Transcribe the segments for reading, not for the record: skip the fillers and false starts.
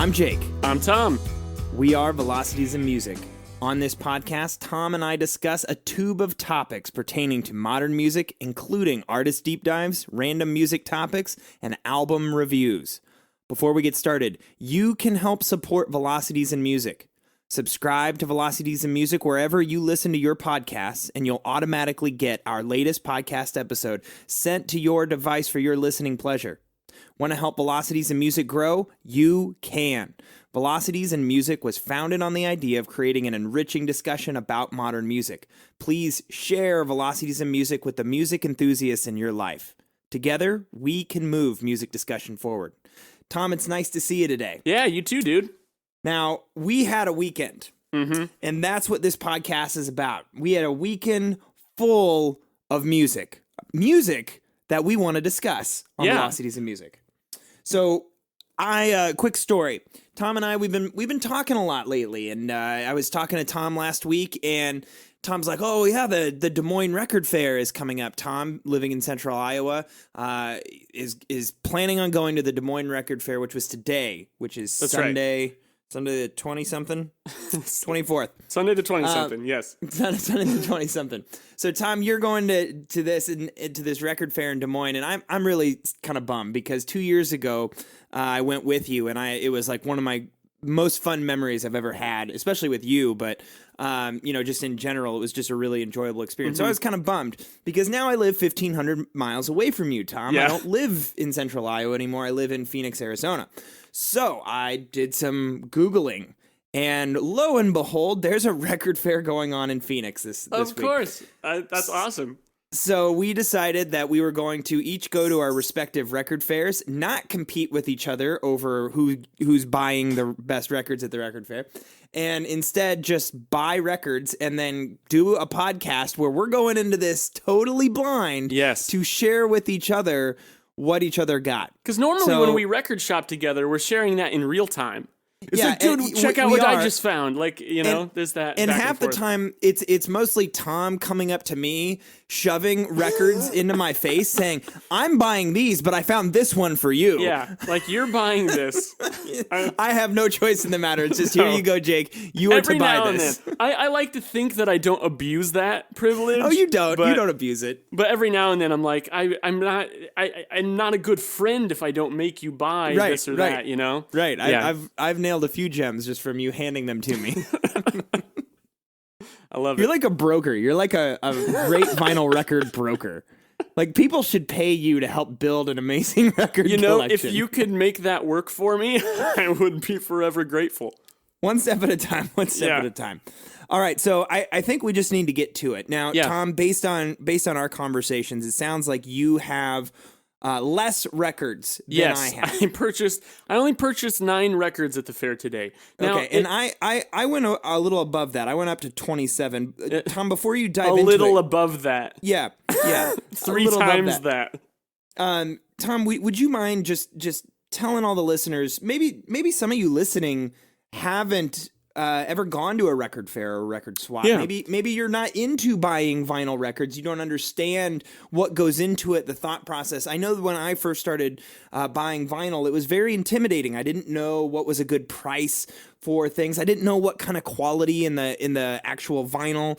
I'm Jake. I'm Tom. We are Velocities in Music. On this podcast, Tom and I discuss a tube of topics pertaining to modern music, including artist deep dives, random music topics, and album reviews. Before we get started, you can help support Velocities in Music. Subscribe to Velocities in Music wherever you listen to your podcasts, and you'll automatically get our latest podcast episode sent to your device for your listening pleasure. Want to help Velocities in Music grow? You can. Velocities in Music was founded on the idea of creating an enriching discussion about modern music. Please share Velocities in Music with the music enthusiasts in your life. Together, we can move music discussion forward. Tom, it's nice to see you today. Yeah, you too, dude. Now, we had a weekend, and that's what this podcast is about. We had a weekend full of music that we want to discuss on Velocities in Music. So, quick story. Tom and I, we've been talking a lot lately, and I was talking to Tom last week, and Tom's like, "Oh yeah, the Des Moines Record Fair is coming up." Tom, living in Central Iowa, is planning on going to the Des Moines Record Fair, which was today, which is Sunday. Right. Sunday the 20-something? 24th. Sunday the 20-something, yes. Sunday the 20-something. So, Tom, you're going to this record fair in Des Moines, and I'm really kind of bummed because 2 years ago, I went with you, and it was like one of my most fun memories I've ever had, especially with you, but just in general, it was just a really enjoyable experience. So I was kind of bummed because now I live 1,500 miles away from you, Tom. Yeah. I don't live in Central Iowa anymore. I live in Phoenix, Arizona. So I did some Googling, and lo and behold, there's a record fair going on in Phoenix this week. Of course. That's awesome. So we decided that we were going to each go to our respective record fairs, not compete with each other over who's buying the best records at the record fair, and instead just buy records and then do a podcast where we're going into this totally blind to share with each other what each other got. Because normally when we record shop together, we're sharing that in real time. It's like, dude, check out what I just found. Like, there's that. And half the time, it's mostly Tom coming up to me, shoving records into my face, saying, "I'm buying these, but I found this one for you." Yeah, like you're buying this. I have no choice in the matter. It's just, here you go, Jake. You are to buy this. And then, I like to think that I don't abuse that privilege. Oh, you don't. You don't abuse it. But every now and then, I'm like, I'm not a good friend if I don't make you buy this or that. You know? Right. Yeah. I've nailed a few gems just from you handing them to me. I love it. You're like a broker. You're like a great vinyl record broker. Like, people should pay you to help build an amazing record collection. If you could make that work for me, I would be forever grateful. One step at a time. At a time. All right, so I think we just need to get to it. Now, Tom, based on our conversations, it sounds like you have less records than I have. I only purchased 9 records at the fair today. Now, and I went a little above that. I went up to 27. Tom, before you dive into it. A little above that. Yeah. 3 times that. Tom, would you mind just telling all the listeners, maybe some of you listening haven't ever gone to a record fair or a record swap. Yeah. Maybe you're not into buying vinyl records. You don't understand what goes into it, the thought process. I know that when I first started buying vinyl, it was very intimidating. I didn't know what was a good price for things. I didn't know what kind of quality in the actual vinyl,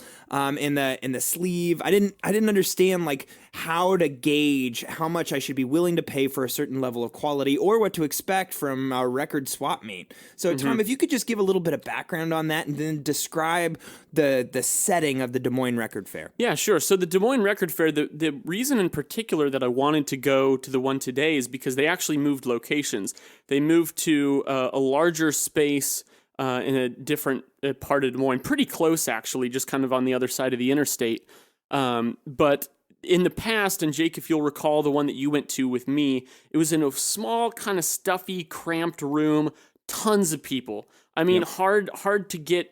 in the sleeve. I didn't understand like how to gauge how much I should be willing to pay for a certain level of quality or what to expect from a record swap meet. So Tom, if you could just give a little bit of background on that and then describe the setting of the Des Moines Record Fair. Yeah, sure. So the Des Moines Record Fair, the reason in particular that I wanted to go to the one today is because they actually moved locations. They moved to a larger space in a different part of Des Moines, pretty close actually, just kind of on the other side of the interstate. But in the past, and Jake, if you'll recall the one that you went to with me, it was in a small, kind of stuffy, cramped room, tons of people. I mean, hard to get,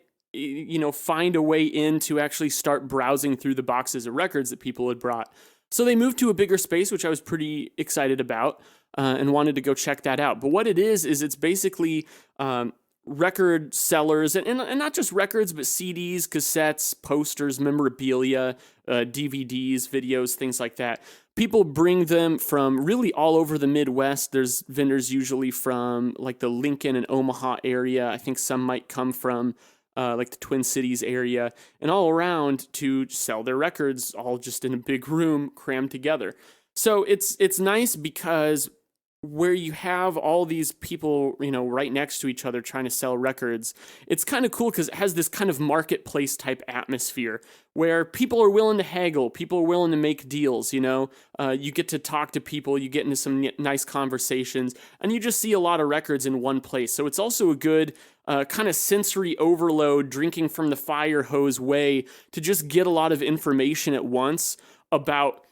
find a way in to actually start browsing through the boxes of records that people had brought. So they moved to a bigger space, which I was pretty excited about, and wanted to go check that out. But what it is it's basically record sellers, and not just records, but CDs, cassettes, posters, memorabilia, DVDs, videos, things like that. people bring them from really all over the Midwest. There's vendors usually from like the Lincoln and Omaha area. I think some might come from like the Twin Cities area, and all around to sell their records, all just in a big room crammed together. So it's nice because where you have all these people, right next to each other trying to sell records, it's kind of cool because it has this kind of marketplace type atmosphere where people are willing to haggle, people are willing to make deals, you get to talk to people, you get into some nice conversations, and you just see a lot of records in one place. So it's also a good kind of sensory overload, drinking from the fire hose way to just get a lot of information at once about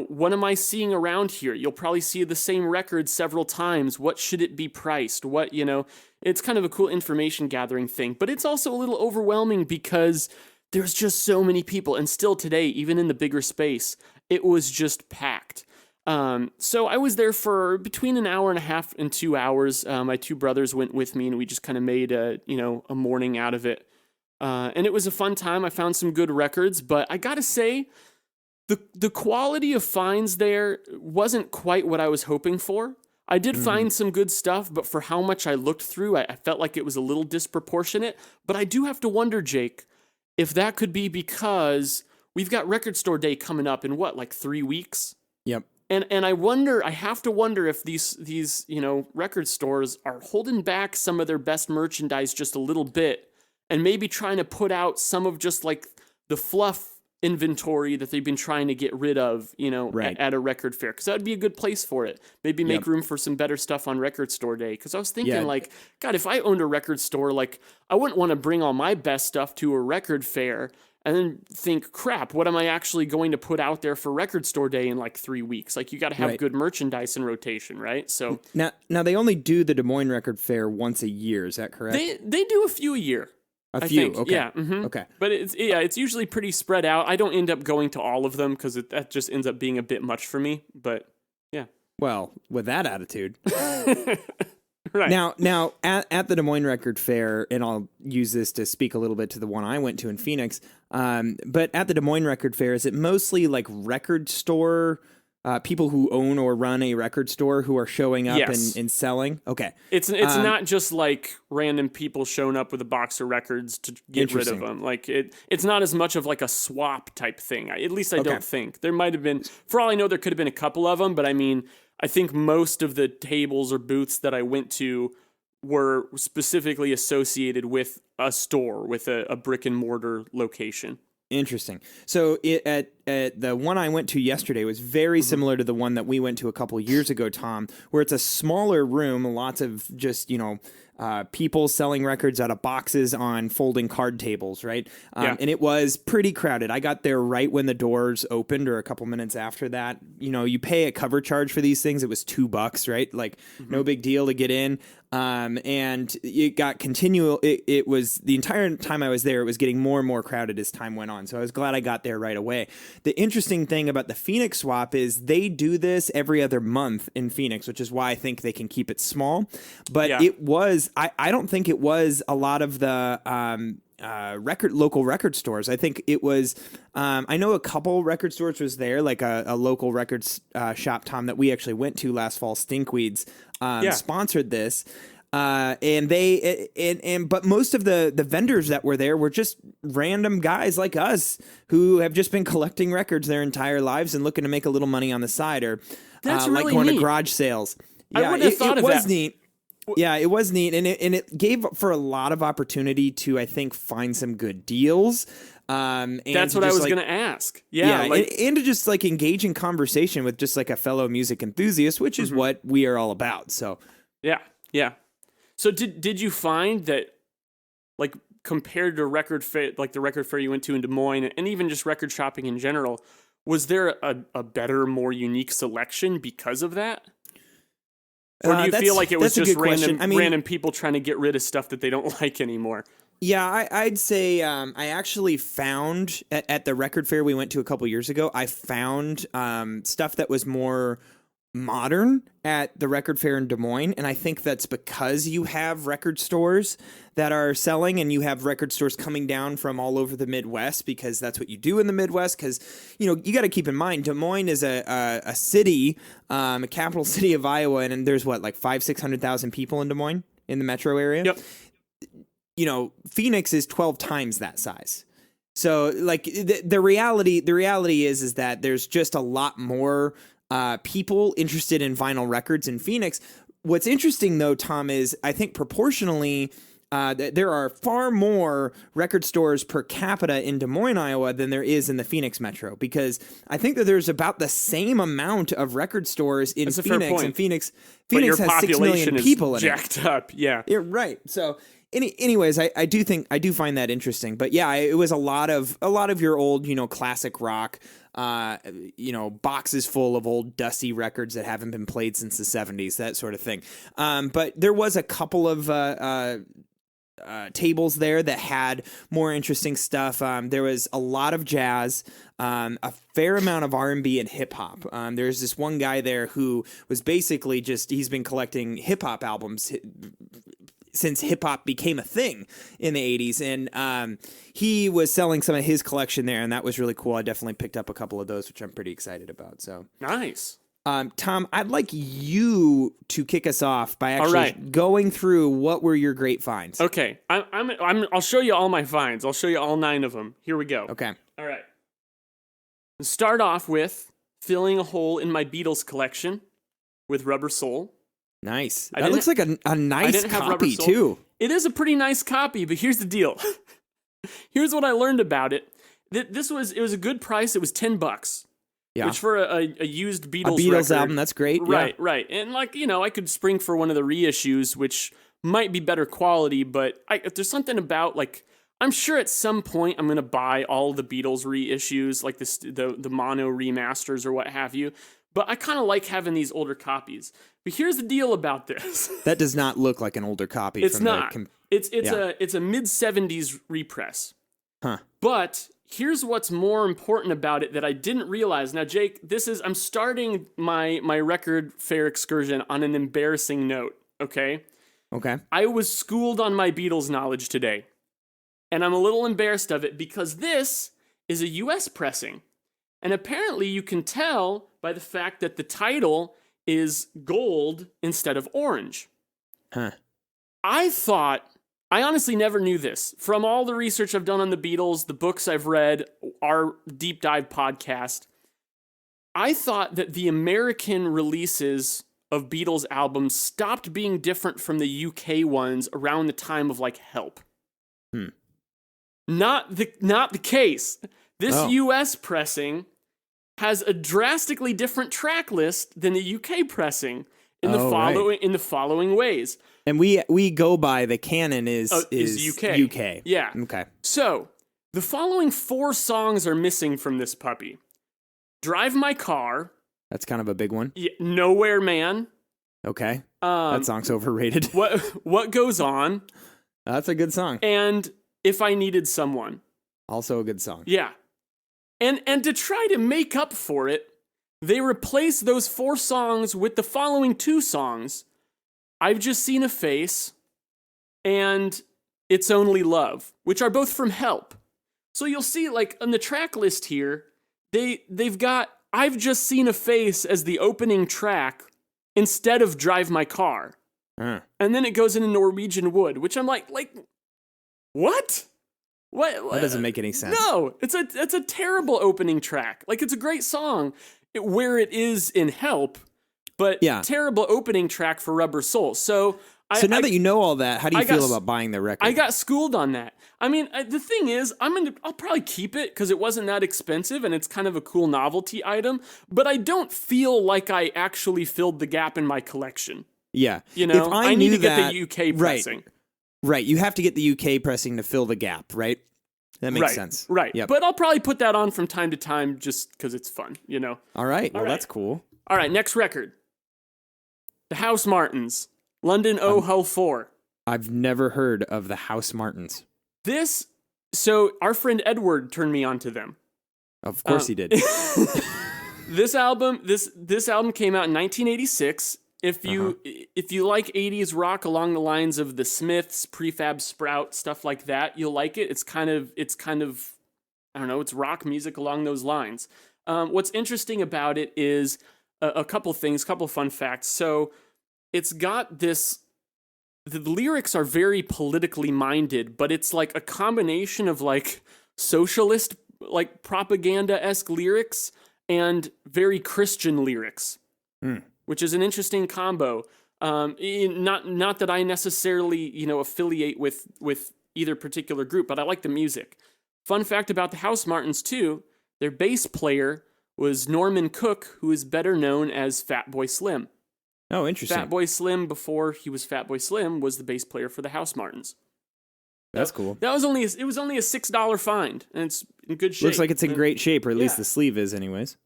what am I seeing around here? You'll probably see the same record several times. What should it be priced? It's kind of a cool information gathering thing, but it's also a little overwhelming because there's just so many people. And still today, even in the bigger space, it was just packed. So I was there for between an hour and a half and 2 hours. My two brothers went with me and we just kind of made a morning out of it. And it was a fun time. I found some good records, but I gotta say, the quality of finds there wasn't quite what I was hoping for. I did find some good stuff, but for how much I looked through, I felt like it was a little disproportionate. But I do have to wonder, Jake, if that could be because we've got Record Store Day coming up in like 3 weeks? Yep. And I have to wonder if these record stores are holding back some of their best merchandise just a little bit and maybe trying to put out some of just like the fluff inventory that they've been trying to get rid of, right. at a record fair, because that would be a good place for it. Maybe make room for some better stuff on Record Store Day. Because I was thinking, God, if I owned a record store, I wouldn't want to bring all my best stuff to a record fair and then think, crap, what am I actually going to put out there for Record Store Day in 3 weeks? You got to have good merchandise in rotation, right? So now they only do the Des Moines Record Fair once a year. Is that correct? They do a few a year. A few, think. okay. Yeah, okay. But it's usually pretty spread out. I don't end up going to all of them because that just ends up being a bit much for me. But yeah. Well, with that attitude, right now at the Des Moines Record Fair, and I'll use this to speak a little bit to the one I went to in Phoenix. But at the Des Moines Record Fair, is it mostly record store? People who own or run a record store who are showing up and selling? Okay. It's not just random people showing up with a box of records to get rid of them. It's not as much of a swap type thing. At least I don't think. There might have been, for all I know, there could have been a couple of them, but I mean, I think most of the tables or booths that I went to were specifically associated with a store, with a brick and mortar location. Interesting. So at the one I went to yesterday was very similar to the one that we went to a couple years ago, Tom, where it's a smaller room, lots of just, people selling records out of boxes on folding card tables, right? And it was pretty crowded. I got there right when the doors opened or a couple minutes after that. You pay a cover charge for these things. It was $2, right? No big deal to get in. And it got continual. It was the entire time I was there, it was getting more and more crowded as time went on. So I was glad I got there right away. The interesting thing about the Phoenix swap is they do this every other month in Phoenix, which is why I think they can keep it small. But it was, I don't think it was a lot of the, local record stores. I think it was, I know a couple record stores was there, a local records shop, Tom, that we actually went to last fall, Stinkweeds, sponsored this. But most of the vendors that were there were just random guys like us who have just been collecting records their entire lives and looking to make a little money on the side, or that's really going neat. to garage sales. Yeah, I would have thought of that. It was neat. Yeah, it was neat, and it gave for a lot of opportunity to, I think, find some good deals. And that's what I was going to ask. Yeah, and to just engage in conversation with just a fellow music enthusiast, which is what we are all about. So yeah. So did you find that compared to record fair, the record fair you went to in Des Moines, and even just record shopping in general, was there a better, more unique selection because of that? Or do you feel like it was just random people trying to get rid of stuff that they don't like anymore? Yeah, I'd say I actually found at the record fair we went to a couple years ago, I found stuff that was more modern at the record fair in Des Moines, and I think that's because you have record stores that are selling, and you have record stores coming down from all over the Midwest, because that's what you do in the Midwest. Because you got to keep in mind, Des Moines is a city, a capital city of Iowa, and there's what, like 500,000-600,000 people in Des Moines in the metro area. Yep. Phoenix is 12 times that size. So like the reality is that there's just a lot more people interested in vinyl records in Phoenix. What's interesting, though, Tom, is I think proportionally there are far more record stores per capita in Des Moines, Iowa, than there is in the Phoenix metro, because I think that there's about the same amount of record stores in Phoenix, and Phoenix has 6 million people in it. Jacked up, yeah. Yeah, right. So. Anyways, I do find that interesting, but yeah, it was a lot of your old, classic rock, boxes full of old dusty records that haven't been played since the 70s, that sort of thing. But there was a couple of tables there that had more interesting stuff. There was a lot of jazz, a fair amount of R&B and hip hop. There's this one guy there who was basically he's been collecting hip hop albums since hip-hop became a thing in the 80s, and he was selling some of his collection there, and that was really cool. I definitely picked up a couple of those, which I'm pretty excited about. So nice. Tom, I'd like you to kick us off by actually going through what were your great finds. Okay, I'll show you all my finds. I'll show you all 9 of them. Here we go. Okay. All right. Let's start off with filling a hole in my Beatles collection with Rubber Soul. Nice. That looks like a nice copy, too. It is a pretty nice copy, but here's the deal. Here's what I learned about it. It was a good price. It was $10. Yeah. Which for a used Beatles record, album, that's great. Right, yeah. Right. And I could spring for one of the reissues, which might be better quality, but if there's something about, I'm sure at some point I'm going to buy all the Beatles reissues, like the mono remasters or what have you. But I kind of like having these older copies. But here's the deal about this. That does not look like an older copy. It's not. It's a mid-70s repress. Huh. But here's what's more important about it that I didn't realize. Now, Jake, I'm starting my record fair excursion on an embarrassing note, okay? Okay. I was schooled on my Beatles knowledge today. And I'm a little embarrassed of it because this is a US pressing. And apparently you can tell by the fact that the title is gold instead of orange. Huh. I honestly never knew this. From all the research I've done on the Beatles, the books I've read, our deep dive podcast, I thought that the American releases of Beatles albums stopped being different from the UK ones around the time of Help. Not the case. This US pressing has a drastically different track list than the UK pressing in the following ways. And we go by the canon is UK. Yeah. Okay. So, the following 4 songs are missing from this puppy. Drive My Car. That's kind of a big one. Yeah, Nowhere Man. Okay. That song's overrated. What Goes On. That's a good song. And If I Needed Someone. Also a good song. Yeah. And to try to make up for it, they replace those 4 songs with the following 2 songs. I've Just Seen a Face and It's Only Love, which are both from Help. So you'll see, on the track list here, they've got I've Just Seen a Face as the opening track instead of Drive My Car. And then it goes into Norwegian Wood, which I'm like, what? What? That doesn't make any sense. No, it's a terrible opening track. It's a great song where it is in Help, but terrible opening track for Rubber Soul. So now that you know all that, how do you feel about buying the record? I got schooled on that. I mean, the thing is, I'll probably keep it because it wasn't that expensive and it's kind of a cool novelty item, but I don't feel like I actually filled the gap in my collection. Yeah. If I need to get the UK pressing. Right, you have to get the UK pressing to fill the gap, right? That makes sense. Right, yep. But I'll probably put that on from time to time just because it's fun, All right, that's cool. All right, next record. The House Martins, London Oh Hull 4. I've never heard of the House Martins. So our friend Edward turned me on to them. Of course he did. This album came out in 1986. If you like 80s rock along the lines of the Smiths, Prefab Sprout, stuff like that, you'll like it. It's kind of I don't know, it's rock music along those lines. What's interesting about it is a couple fun facts. So it's got this, the lyrics are very politically minded, but it's like a combination of like socialist, like propaganda-esque lyrics and very Christian lyrics, which is an interesting combo. Not that I necessarily, affiliate with either particular group, but I like the music. Fun fact about the House Martins too, their bass player was Norman Cook, who is better known as Fatboy Slim. Oh, interesting. Fatboy Slim, before he was Fatboy Slim, was the bass player for the House Martins. That's cool. It was only a $6 find, and it's in good shape. Looks like it's in great shape, or at least the sleeve is, anyways.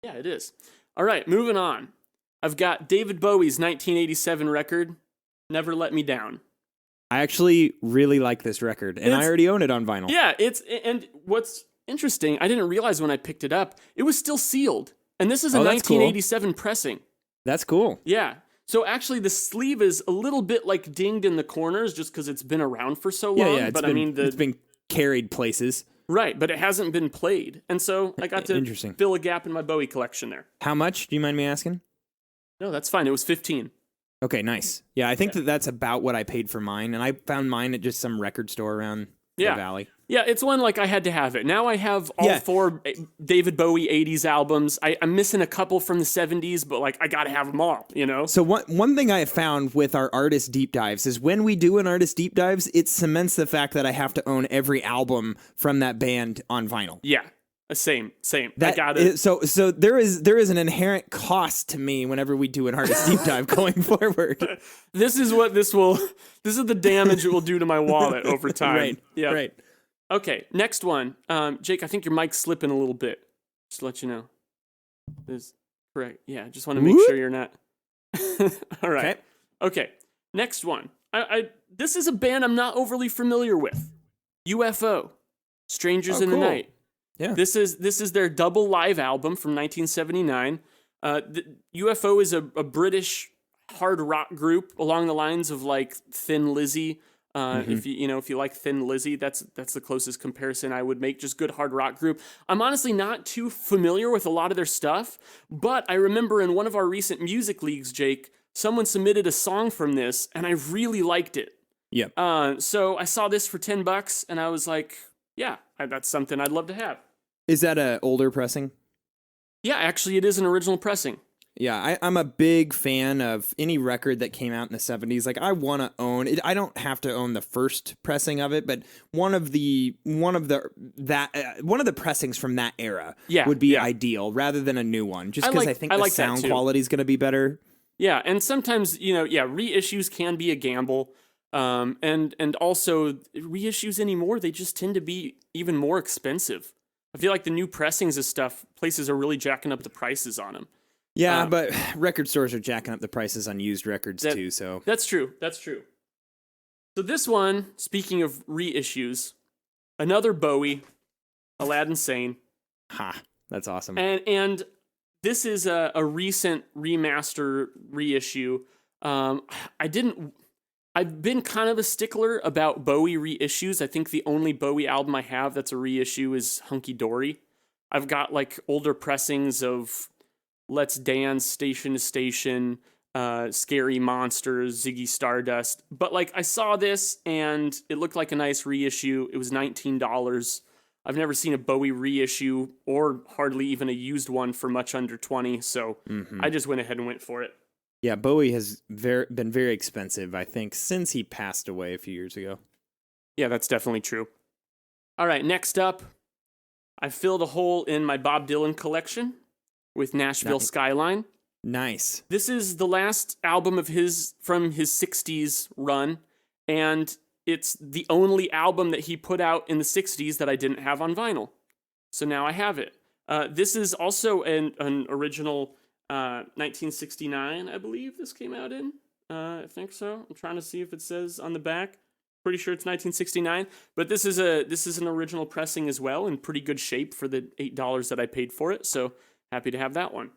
Yeah, it is. All right, moving on. I've got David Bowie's 1987 record, Never Let Me Down. I actually really like this record, and I already own it on vinyl. Yeah, and what's interesting, I didn't realize when I picked it up, it was still sealed. And this is a 1987 pressing. That's cool. Yeah. So actually, the sleeve is a little bit like dinged in the corners just because it's been around for so long. Yeah, it's been carried places. Right, but it hasn't been played. And so I got to fill a gap in my Bowie collection there. How much? Do you mind me asking? No, that's fine. It was $15. Okay, nice. Yeah, I think that's about what I paid for mine, and I found mine at just some record store around the valley. Yeah, it's one like I had to have it. Now I have all 4 David Bowie 80s albums. I'm missing a couple from the 70s, but like I got to have them all, So one thing I have found with our artist deep dives is when we do an artist deep dives, it cements the fact that I have to own every album from that band on vinyl. Yeah. Same. I got it. So there is an inherent cost to me whenever we do an artist deep dive going forward. This is the damage it will do to my wallet over time. Right. Yeah. Right. Okay, next one. Jake, I think your mic's slipping a little bit. Just to let you know. This correct. Yeah, just want to make sure you're not. All right. Okay. Next one. This is a band I'm not overly familiar with. UFO. Strangers in the Night. Yeah. This is their double live album from 1979. UFO is a British hard rock group along the lines of like Thin Lizzy. If you like Thin Lizzy, that's the closest comparison I would make. Just good hard rock group. I'm honestly not too familiar with a lot of their stuff, but I remember in one of our recent music leagues, Jake, someone submitted a song from this, and I really liked it. Yeah. So I saw this for $10, and I was like, yeah, that's something I'd love to have. Is that an older pressing? Yeah, actually, it is an original pressing. Yeah, I'm a big fan of any record that came out in the 70s. Like, I want to own it. I don't have to own the first pressing of it, but one of the pressings from that era would be ideal rather than a new one. Just because I think the sound quality is going to be better. Yeah, and sometimes reissues can be a gamble, and also reissues anymore, they just tend to be even more expensive. I feel like the new pressings of stuff, places are really jacking up the prices on them. Yeah, but record stores are jacking up the prices on used records too, so... That's true. So this one, speaking of reissues, another Bowie, Aladdin Sane. Ha, that's awesome. And this is a recent remaster reissue. I've been kind of a stickler about Bowie reissues. I think the only Bowie album I have that's a reissue is Hunky Dory. I've got like older pressings of Let's Dance, Station to Station, Scary Monsters, Ziggy Stardust. But like I saw this and it looked like a nice reissue. It was $19. I've never seen a Bowie reissue or hardly even a used one for much under $20. So I just went ahead and went for it. Yeah, Bowie has been very expensive, I think, since he passed away a few years ago. Yeah, that's definitely true. All right, next up, I filled a hole in my Bob Dylan collection with Nashville Skyline. Nice. This is the last album of his from his 60s run, and it's the only album that he put out in the 60s that I didn't have on vinyl. So now I have it. This is also an original 1969, I believe this came out in. I think so. I'm trying to see if it says on the back. Pretty sure it's 1969, but this is an original pressing as well, in pretty good shape for the $8 that I paid for it. So happy to have that one.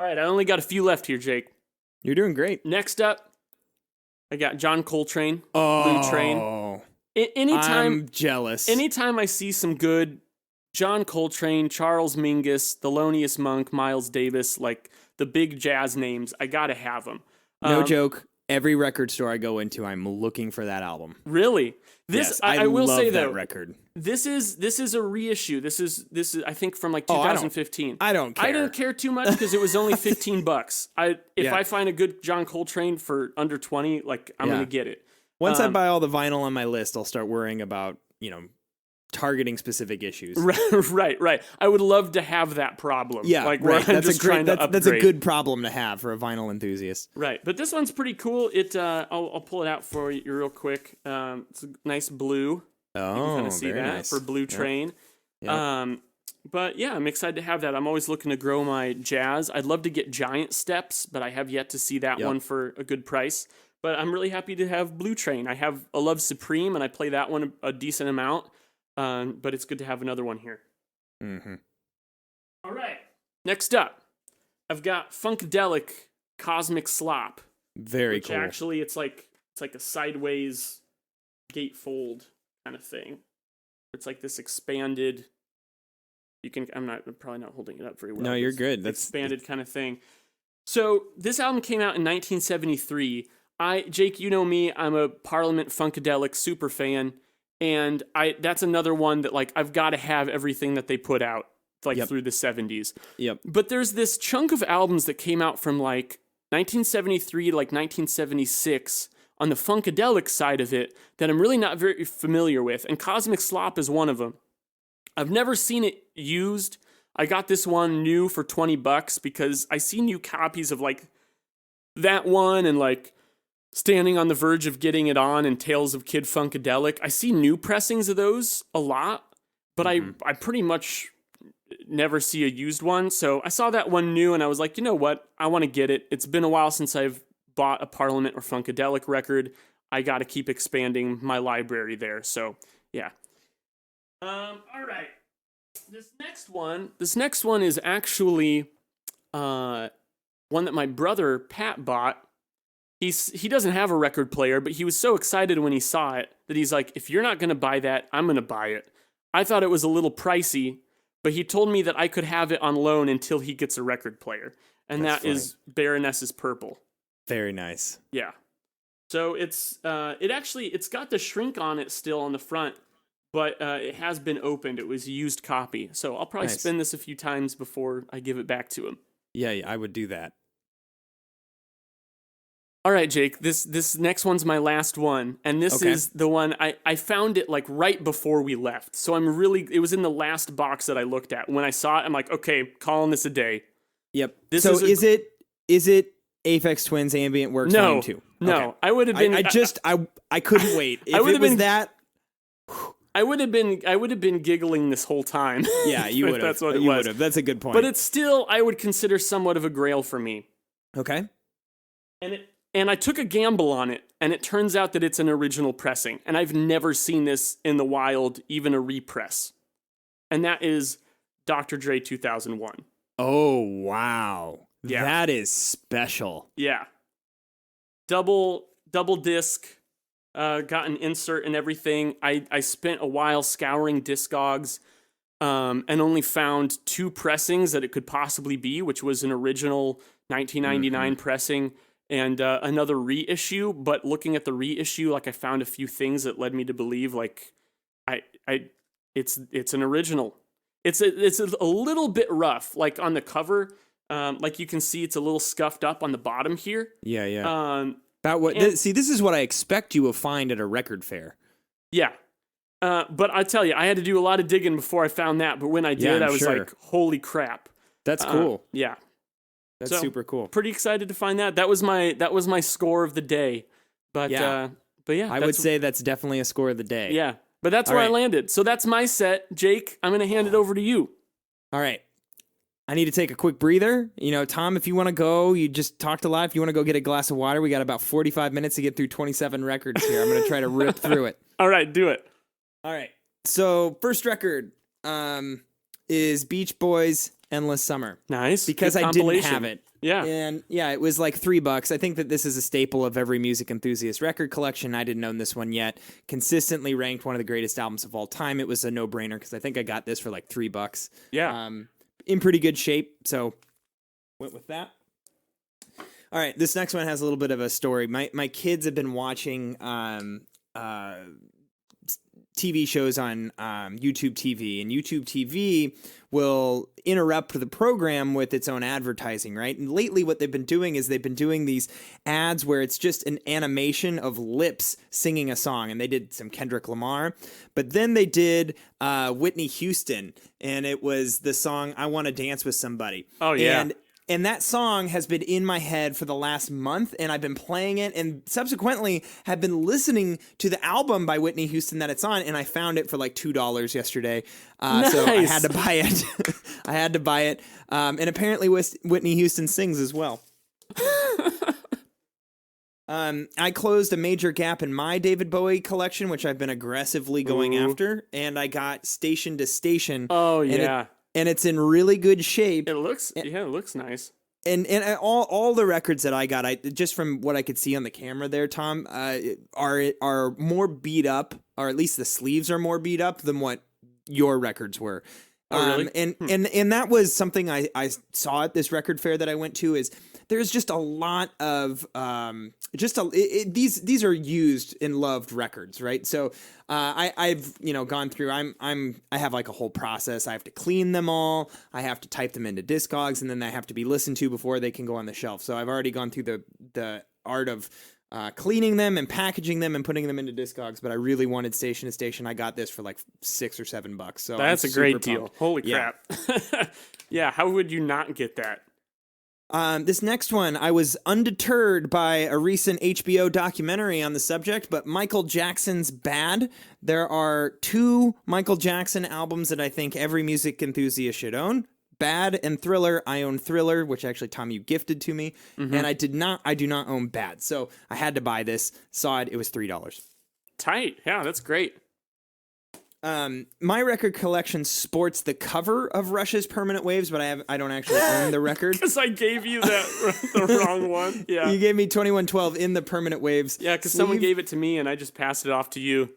All right, I only got a few left here, Jake. You're doing great. Next up, I got John Coltrane, Oh, Blue Train. I'm jealous. Anytime I see some good John Coltrane, Charles Mingus, Thelonious Monk, Miles Davis, like the big jazz names, I gotta have them. No joke. Every record store I go into, I'm looking for that album. Really? Yes, I will love say that though, record. this is a reissue. This is I think from like 2015. I don't care. I didn't care too much because it was only $15. If I find a good John Coltrane for under 20, like I'm gonna get it. Once I buy all the vinyl on my list, I'll start worrying about targeting specific issues. Right. I would love to have that problem. Yeah, like right. where I'm just trying to upgrade. That's a good problem to have for a vinyl enthusiast. Right, but this one's pretty cool. I'll pull it out for you real quick. It's a nice blue. Oh, you can kind of see very that nice. for Blue Train. Yep. But yeah, I'm excited to have that. I'm always looking to grow my jazz. I'd love to get Giant Steps, but I have yet to see that one for a good price. But I'm really happy to have Blue Train. I have a Love Supreme, and I play that one a decent amount. But it's good to have another one here. Mm-hmm. All right. Next up, I've got Funkadelic Cosmic Slop. Very which cool. Actually, it's like a sideways gatefold kind of thing. It's like this expanded. I'm probably not holding it up very well. No, you're good. That's expanded kind of thing. So this album came out in 1973. Jake, you know me. I'm a Parliament Funkadelic super fan. And that's another one that like I've got to have everything that they put out through the 70s. Yep. But there's this chunk of albums that came out from like 1973 to like 1976 on the Funkadelic side of it that I'm really not very familiar with. And Cosmic Slop is one of them. I've never seen it used. I got this one new for $20 because I see new copies of like that one and like Standing on the Verge of Getting It On and Tales of Kid Funkadelic. I see new pressings of those a lot, but I pretty much never see a used one. So I saw that one new and I was like, you know what? I want to get it. It's been a while since I've bought a Parliament or Funkadelic record. I got to keep expanding my library there. So yeah. All right. This next one is actually one that my brother Pat bought. He doesn't have a record player, but he was so excited when he saw it that he's like, if you're not going to buy that, I'm going to buy it. I thought it was a little pricey, but he told me that I could have it on loan until he gets a record player. And That's that is Baroness's Purple. very nice. Yeah. So it's got the shrink on it still on the front, but it has been opened. It was a used copy. So I'll probably spin this a few times before I give it back to him. Yeah, I would do that. All right, Jake, this next one's my last one, and this is the one, I found it like right before we left, so it was in the last box that I looked at. When I saw it, I'm like, okay, calling this a day. Yep. Is it Aphex Twins Ambient Works Volume 2? No, okay. I would have been... I couldn't wait. If it was that... I would have been giggling this whole time. Yeah, you would have. That's what it was. That's a good point. But it's still, I would consider somewhat of a grail for me. Okay. And I took a gamble on it, and it turns out that it's an original pressing. And I've never seen this in the wild, even a repress. And that is Dr. Dre 2001. Oh, wow. Yeah. That is special. Yeah. Double disc, got an insert and everything. I spent a while scouring Discogs, and only found 2 pressings that it could possibly be, which was an original 1999 pressing and another reissue. But looking at the reissue, like I found a few things that led me to believe like it's an original. It's a little bit rough, like on the cover. Like you can see, it's a little scuffed up on the bottom here. Yeah. This is what I expect you will find at a record fair. Yeah. But I tell you, I had to do a lot of digging before I found that. But when I did, I was like, holy crap. That's cool. Yeah. That's super cool. Pretty excited to find that. That was my score of the day. But yeah, I would say that's definitely a score of the day. Yeah. But that's where I landed. So that's my set. Jake, I'm going to hand it over to you. All right. I need to take a quick breather. Tom, if you want to go, you just talked a lot. If you want to go get a glass of water, we got about 45 minutes to get through 27 records here. I'm going to try to rip through it. All right, do it. All right. So first record, is Beach Boys' Endless Summer. Nice. Because Good I didn't compilation. have it. Yeah. And yeah, it was like $3. I think that this is a staple of every music enthusiast record collection. I didn't own this one yet. Consistently ranked one of the greatest albums of all time. It was a no-brainer because I think I got this for like $3. Yeah. In pretty good shape, so went with that. All right, this next one has a little bit of a story. My kids have been watching TV shows on YouTube TV, and YouTube TV will interrupt the program with its own advertising, right? And lately what they've been doing is they've been doing these ads where it's just an animation of lips singing a song, and they did some Kendrick Lamar, but then they did Whitney Houston, and it was the song I Want to Dance with Somebody. Oh, yeah. And that song has been in my head for the last month, and I've been playing it, and subsequently have been listening to the album by Whitney Houston that it's on, and I found it for like $2 yesterday. So I had to buy it. I had to buy it. And apparently Whitney Houston sings as well. I closed a major gap in my David Bowie collection, which I've been aggressively going after, and I got Station to Station. Oh, yeah. And it's in really good shape. It looks nice. And all the records that I got, just from what I could see on the camera there, Tom, are more beat up, or at least the sleeves are more beat up than what your records were. Oh, really? And that was something I saw at this record fair that I went to. Is there's just a lot of these are used and loved records, right? So I've gone through. I have like a whole process. I have to clean them all. I have to type them into Discogs, and then they have to be listened to before they can go on the shelf. So I've already gone through the art of cleaning them and packaging them and putting them into Discogs. But I really wanted Station to Station. I got this for like $6 or $7. So that's I'm a great super deal. pumped. Holy crap! Yeah, how would you not get that? This next one, I was undeterred by a recent HBO documentary on the subject, but Michael Jackson's Bad. There are 2 Michael Jackson albums that I think every music enthusiast should own. Bad and Thriller. I own Thriller, which actually, Tom, you gifted to me, and I do not own Bad. So I had to buy this. Saw it. It was $3. Tight. Yeah, that's great. My record collection sports the cover of Rush's Permanent Waves, but I don't actually own the record. Because I gave you the wrong one. Yeah. You gave me 2112 in the Permanent Waves. Yeah, because someone gave it to me and I just passed it off to you.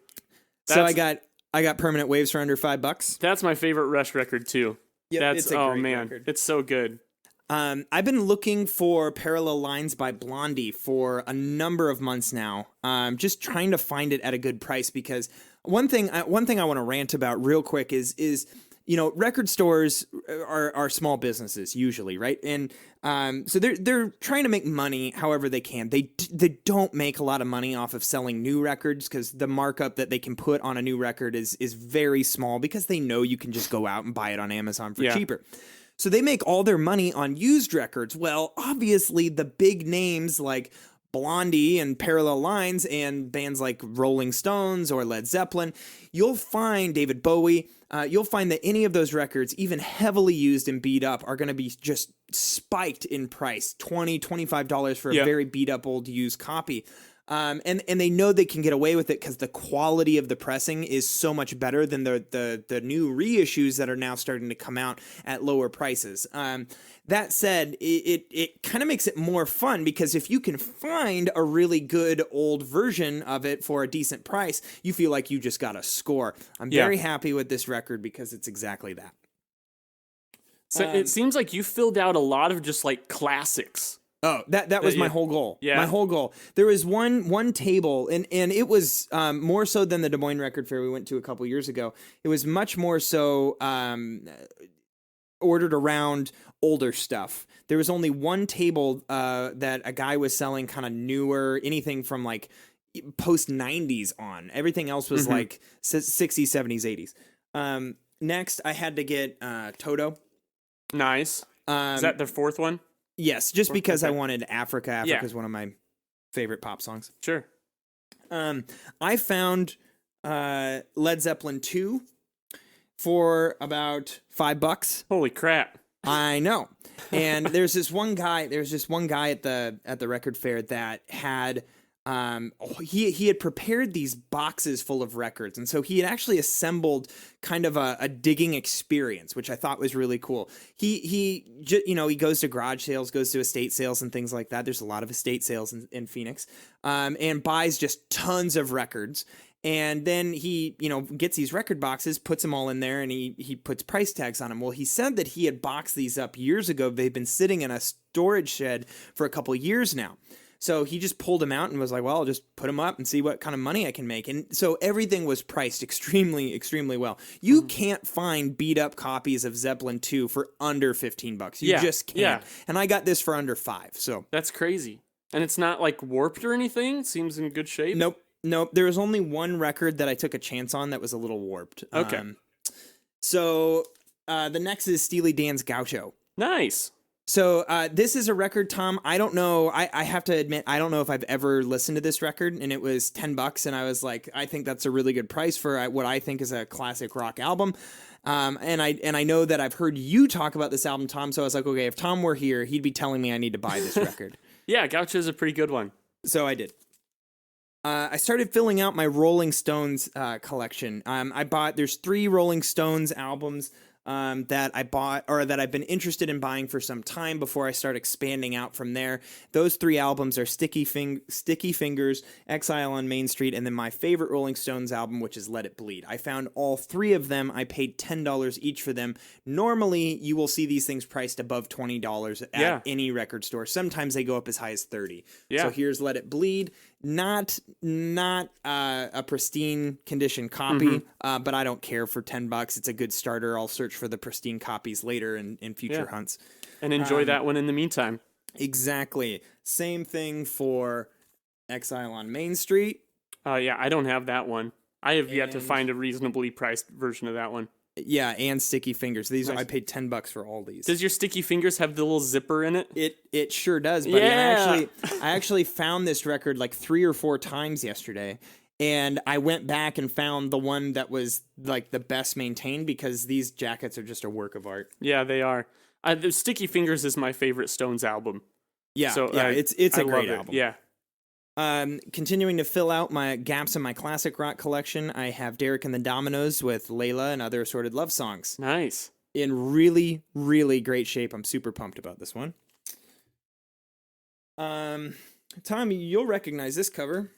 So I got Permanent Waves for under $5. That's my favorite Rush record too. Yeah, it's a great record. It's so good. I've been looking for Parallel Lines by Blondie for a number of months now. Just trying to find it at a good price, because one thing I want to rant about real quick is record stores are small businesses usually, right? And so they're trying to make money however they can. They don't make a lot of money off of selling new records, because the markup that they can put on a new record is very small, because they know you can just go out and buy it on Amazon for cheaper. So they make all their money on used records. Well, obviously the big names like Blondie and Parallel Lines and bands like Rolling Stones or Led Zeppelin, you'll find David Bowie, you'll find that any of those records, even heavily used and beat up, are going to be just spiked in price, $20, $25 for a very beat up old used copy. And they know they can get away with it because the quality of the pressing is so much better than the new reissues that are now starting to come out at lower prices. That said, it kind of makes it more fun, because if you can find a really good old version of it for a decent price, you feel like you just got a score. I'm very happy with this record because it's exactly that. So it seems like you filled out a lot of just like classics. Oh, that was my whole goal. Yeah. My whole goal. There was one table, and it was more so than the Des Moines Record Fair we went to a couple years ago. It was much more so ordered around older stuff. There was only one table that a guy was selling kind of newer, anything from like post 90s on. Everything else was like 60s, 70s, 80s. Next, I had to get Toto. Nice. Is that the fourth one? Yes, just because I wanted Africa. Africa is one of my favorite pop songs. Sure. I found Led Zeppelin 2 for about $5. Holy crap. I know. And there's this one guy at the record fair that had He had prepared these boxes full of records, and so he had actually assembled kind of a digging experience, which I thought was really cool. He goes to garage sales, goes to estate sales and things like that. There's a lot of estate sales in Phoenix, and buys just tons of records. And then he, gets these record boxes, puts them all in there, and he puts price tags on them. Well, he said that he had boxed these up years ago. They've been sitting in a storage shed for a couple years now. So he just pulled them out and was like, well, I'll just put them up and see what kind of money I can make. And so everything was priced extremely, extremely well. You can't find beat up copies of Zeppelin 2 for under $15. You just can't. Yeah. And I got this for under $5. So that's crazy. And it's not like warped or anything? It seems in good shape? Nope. There was only one record that I took a chance on that was a little warped. Okay. So the next is Steely Dan's Gaucho. Nice. So this is a record, Tom. I don't know. I have to admit, I don't know if I've ever listened to this record, and it was $10, and I was like, I think that's a really good price for what I think is a classic rock album. And I know that I've heard you talk about this album, Tom. So I was like, okay, if Tom were here, he'd be telling me I need to buy this record. Yeah, Gaucho is a pretty good one. So I did. I started filling out my Rolling Stones collection. There's 3 Rolling Stones albums that I bought, or that I've been interested in buying for some time before I start expanding out from there. Those 3 albums are Sticky Fingers, Exile on Main Street, and then my favorite Rolling Stones album, which is Let It Bleed. I found all 3 of them. I paid $10 each for them. Normally, you will see these things priced above $20 at any record store. Sometimes they go up as high as $30. Yeah. So here's Let It Bleed. Not a pristine condition copy, but I don't care for $10. It's a good starter. I'll search for the pristine copies later in future hunts. And enjoy that one in the meantime. Exactly. Same thing for Exile on Main Street. Yeah, I don't have that one. I have yet to find a reasonably priced version of that one. Yeah, and Sticky Fingers. These nice. I paid $10 for all these. Does your Sticky Fingers have the little zipper in it? It sure does, buddy. Yeah. I actually found this record like 3 or 4 times yesterday, and I went back and found the one that was like the best maintained, because these jackets are just a work of art. Yeah, they are. The Sticky Fingers is my favorite Stones album. Yeah, so it's a great album. Yeah. Continuing to fill out my gaps in my classic rock collection, I have Derek and the Dominos with Layla and Other Assorted Love Songs. Nice. In really, really great shape. I'm super pumped about this one. Tommy, you'll recognize this cover.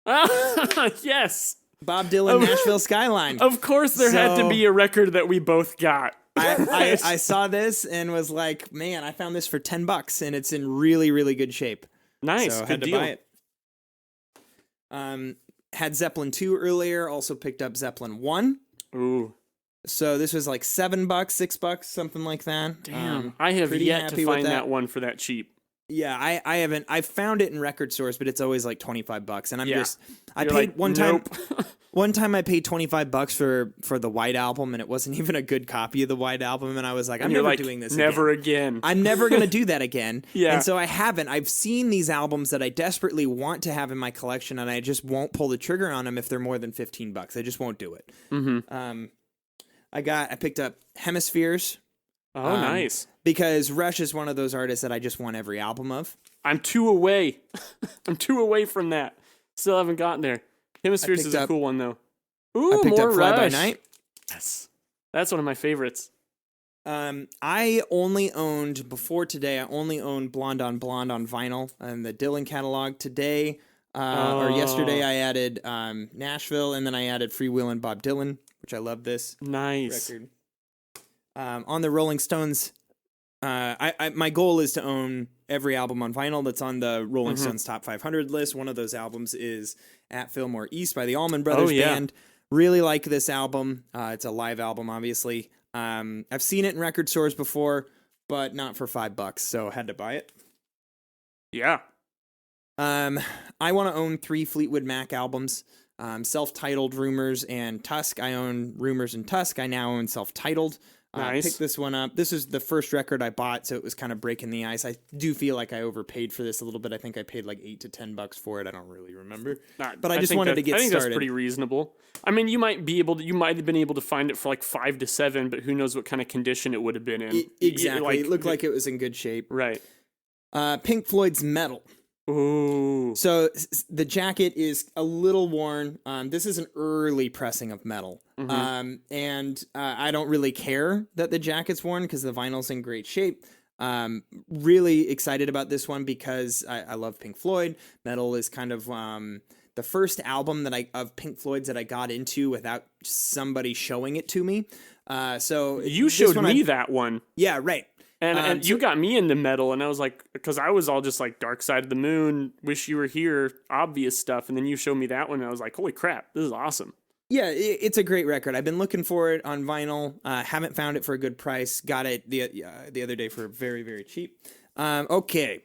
Yes. Bob Dylan, Nashville Skyline. Of course there had to be a record that we both got. I saw this and was like, man, I found this for $10 and it's in really, really good shape. Nice, so good deal. Buy it. Had Zeppelin 2 earlier, also picked up Zeppelin 1. Ooh. So this was like $7, $6, something like that. Damn, I have yet to find that one for that cheap. Yeah, I haven't. I found it in record stores, but it's always like $25, and I paid like, one nope. time. One time I paid $25 for the White Album, and it wasn't even a good copy of the White Album, and I was like, I'm never doing this never again. I'm never going to do that again. Yeah. And so I haven't. I've seen these albums that I desperately want to have in my collection, and I just won't pull the trigger on them if they're more than $15. I just won't do it. Mm-hmm. I picked up Hemispheres. Oh, nice. Because Rush is one of those artists that I just want every album of. I'm 2 away. I'm 2 away from that. Still haven't gotten there. Hemispheres is a cool one, though. Ooh, I picked more up Fly Rush. By Night. Yes. That's one of my favorites. I only owned, before today, I only owned Blonde on Vinyl and the Dylan catalog. Today, or yesterday, I added Nashville, and then I added Freewheelin' Bob Dylan, which I love this record. On the Rolling Stones, my goal is to own every album on vinyl that's on the Rolling Stones Top 500 list. One of those albums is At Fillmore East by the Allman Brothers Band. Really like this album. It's a live album, obviously. I've seen it in record stores before, but not for $5, so had to buy it. Yeah. I want to own 3 Fleetwood Mac albums. Self-titled, Rumors, and Tusk. I own Rumors and Tusk. I now own Self-titled. Nice. I picked this one up. This is the first record I bought, so it was kind of breaking the ice. I do feel like I overpaid for this a little bit. I think I paid like $8 to $10 for it. I don't really remember, but I just wanted to get started. I think that's pretty reasonable. I mean, you might have been able to find it for like $5 to $7, but who knows what kind of condition it would have been in? Exactly. It looked like it was in good shape. Right. Pink Floyd's Metal. Ooh. So the jacket is a little worn. This is an early pressing of metal. And I don't really care that the jacket's worn because the vinyl's in great shape. Really excited about this one because I love Pink Floyd. Metal is kind of the first album of Pink Floyd's that I got into without somebody showing it to me. So you showed me that one. Yeah, right. And you got me into metal, and I was like, because I was all just like Dark Side of the Moon, Wish You Were Here, obvious stuff, and then you showed me that one, and I was like, holy crap, this is awesome. Yeah, it's a great record. I've been looking for it on vinyl. Haven't found it for a good price. Got it the other day for very, very cheap. Okay.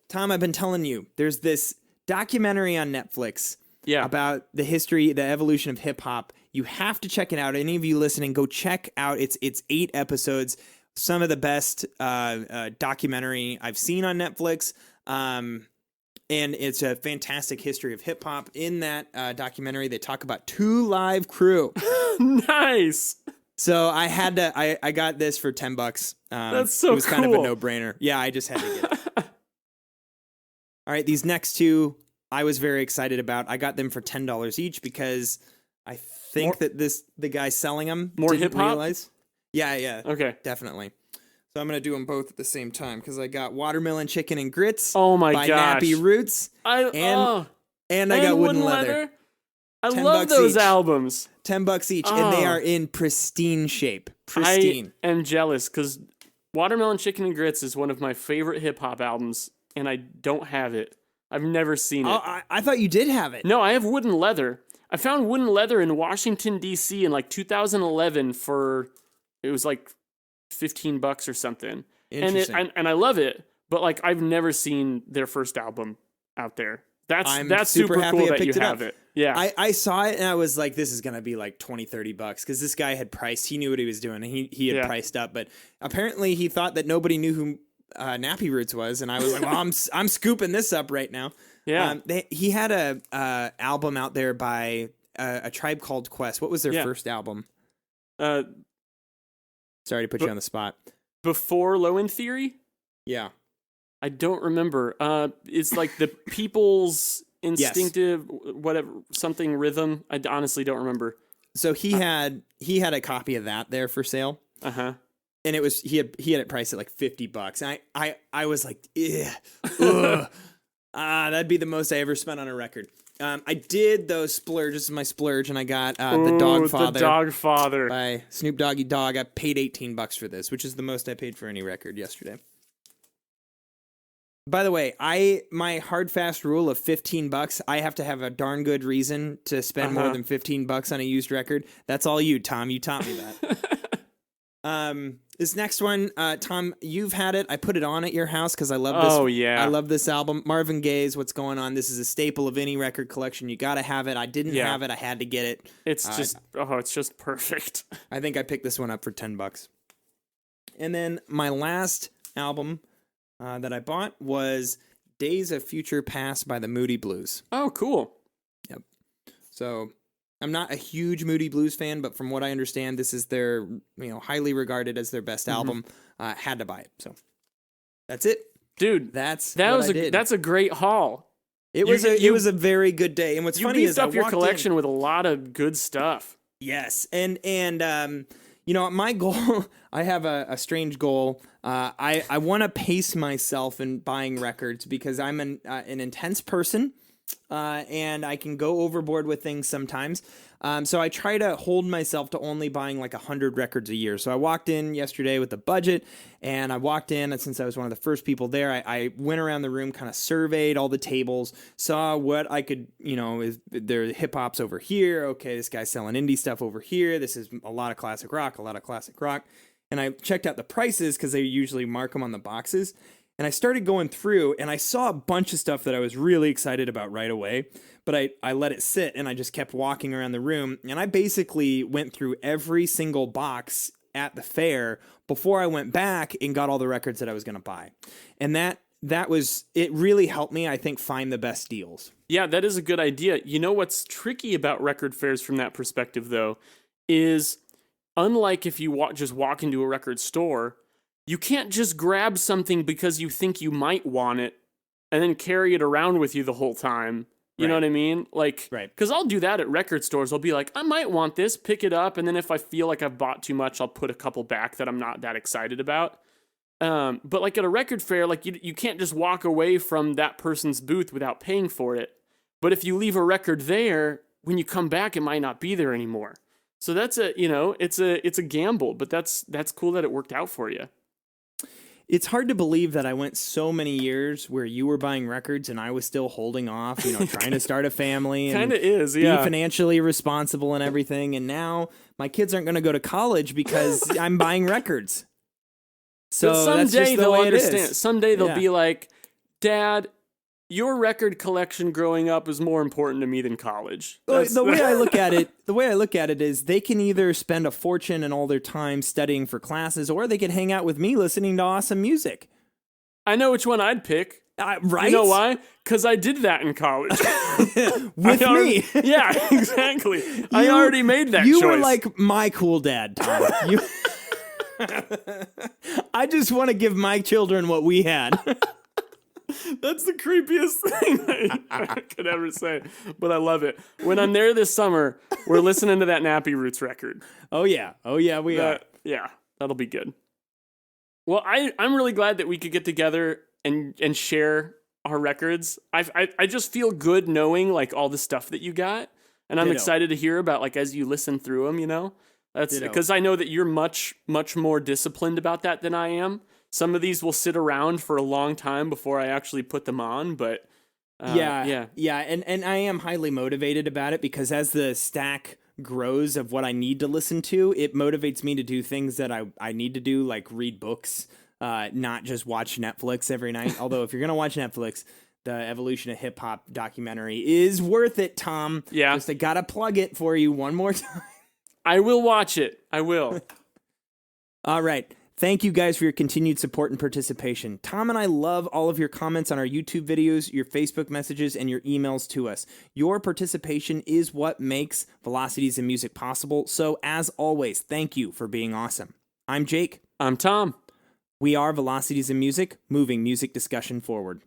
Tom, I've been telling you, there's this documentary on Netflix about the history, the evolution of hip hop. You have to check it out. Any of you listening, go check out. It's 8 episodes. Some of the best documentary I've seen on Netflix. And it's a fantastic history of hip hop. In that documentary, they talk about 2 Live Crew. Nice. So I had to. I got this for $10. That's so cool. It was kind of a no-brainer. Yeah, I just had to get it. All right, these next 2 I was very excited about. I got them for $10 each because I think that the guy selling them didn't hip hop. realize. Yeah. Okay. Definitely. So I'm going to do them both at the same time because I got Watermelon Chicken and Grits by gosh. Nappy Roots. And I got Wooden Leather. I love those each. albums. $10 each, and they are in pristine shape. Pristine. I am jealous because Watermelon Chicken and Grits is one of my favorite hip-hop albums, and I don't have it. I've never seen it. I thought you did have it. No, I have Wooden Leather. I found Wooden Leather in Washington, D.C. in like 2011 for, it was like $15 or something. Interesting. And I love it, but like I've never seen their first album out there. That's super happy cool I that picked you it have up. it. Yeah. I saw it and I was like, this is going to be like $20-$30 because this guy had priced. He knew what he was doing. And he had priced up, but apparently he thought that nobody knew who Nappy Roots was. And I was like, well, I'm scooping this up right now. Yeah. He had a album out there by a Tribe Called Quest. What was their first album? Sorry to put you on the spot. Before Low End Theory? Yeah. I don't remember. It's like the People's Instinctive, whatever, something rhythm. I honestly don't remember. So he had a copy of that there for sale. Uh-huh. And it was he had it priced at like $50. And I was like, ugh. That'd be the most I ever spent on a record. I did though splurge. This is my splurge, and I got the Dogfather by Snoop Doggy Dogg. I paid $18 for this, which is the most I paid for any record yesterday. By the way, my hard fast rule of $15, I have to have a darn good reason to spend more than $15 on a used record. That's all you, Tom. You taught me that. This next one, Tom, you've had it. I put it on at your house because I love this. Oh, yeah. I love this album. Marvin Gaye's What's Going On. This is a staple of any record collection. You got to have it. I didn't have it. I had to get it. It's just perfect. I think I picked this one up for $10. And then my last album that I bought was Days of Future Past by the Moody Blues. Oh, cool. Yep. So I'm not a huge Moody Blues fan, but from what I understand, this is their, highly regarded as their best album. Had to buy it. So that's it. Dude, that's a great haul. It was a very good day. And what's funny is you beefed up your collection with a lot of good stuff. Yes. And my goal, I have a strange goal. I want to pace myself in buying records because I'm an intense person. And I can go overboard with things sometimes. So I try to hold myself to only buying like 100 records a year. So I walked in yesterday with the budget, and I walked in, and since I was one of the first people there, I went around the room, kind of surveyed all the tables, saw what I could, is there hip hop's over here. Okay, this guy's selling indie stuff over here. This is a lot of classic rock. And I checked out the prices because they usually mark them on the boxes. And I started going through, and I saw a bunch of stuff that I was really excited about right away, but I let it sit, and I just kept walking around the room, and I basically went through every single box at the fair before I went back and got all the records that I was going to buy. And it really helped me, I think, find the best deals. Yeah, that is a good idea. You know what's tricky about record fairs from that perspective, though, is unlike if you just walk into a record store, you can't just grab something because you think you might want it and then carry it around with you the whole time. You know what I mean? Like, Right. because I'll do that at record stores. I'll be like, I might want this, pick it up, and then if I feel like I've bought too much, I'll put a couple back that I'm not that excited about. But like at a record fair, like you can't just walk away from that person's booth without paying for it. But if you leave a record there, when you come back, it might not be there anymore. So that's it's a gamble, but that's cool that it worked out for you. It's hard to believe that I went so many years where you were buying records and I was still holding off, trying to start a family and Kind of is, yeah. be financially responsible and everything. And now my kids aren't going to go to college because I'm buying records. So someday that's just the they'll way understand. it is. Someday they'll be like, Dad, your record collection growing up is more important to me than college. The way I look at it is they can either spend a fortune and all their time studying for classes, or they can hang out with me listening to awesome music. I know which one I'd pick. Right? You know why? Because I did that in college. With me. Yeah, exactly. I already made that choice. You were like my cool dad, Tom. I just want to give my children what we had. That's the creepiest thing I could ever say, but I love it. When I'm there this summer, we're listening to that Nappy Roots record. Oh yeah, we are. Yeah, that'll be good. Well, I'm really glad that we could get together and share our records. I just feel good knowing like all the stuff that you got, and I'm excited to hear about like as you listen through them. That's because I know that you're much more disciplined about that than I am. Some of these will sit around for a long time before I actually put them on, but yeah. And I am highly motivated about it because as the stack grows of what I need to listen to, it motivates me to do things that I need to do, like read books, not just watch Netflix every night. Although if you're going to watch Netflix, the Evolution of Hip Hop documentary is worth it, Tom. Yeah. Just I got to plug it for you one more time. I will watch it. I will. All right. Thank you guys for your continued support and participation. Tom and I love all of your comments on our YouTube videos, your Facebook messages, and your emails to us. Your participation is what makes Velocities in Music possible. So as always, thank you for being awesome. I'm Jake. I'm Tom. We are Velocities in Music, moving music discussion forward.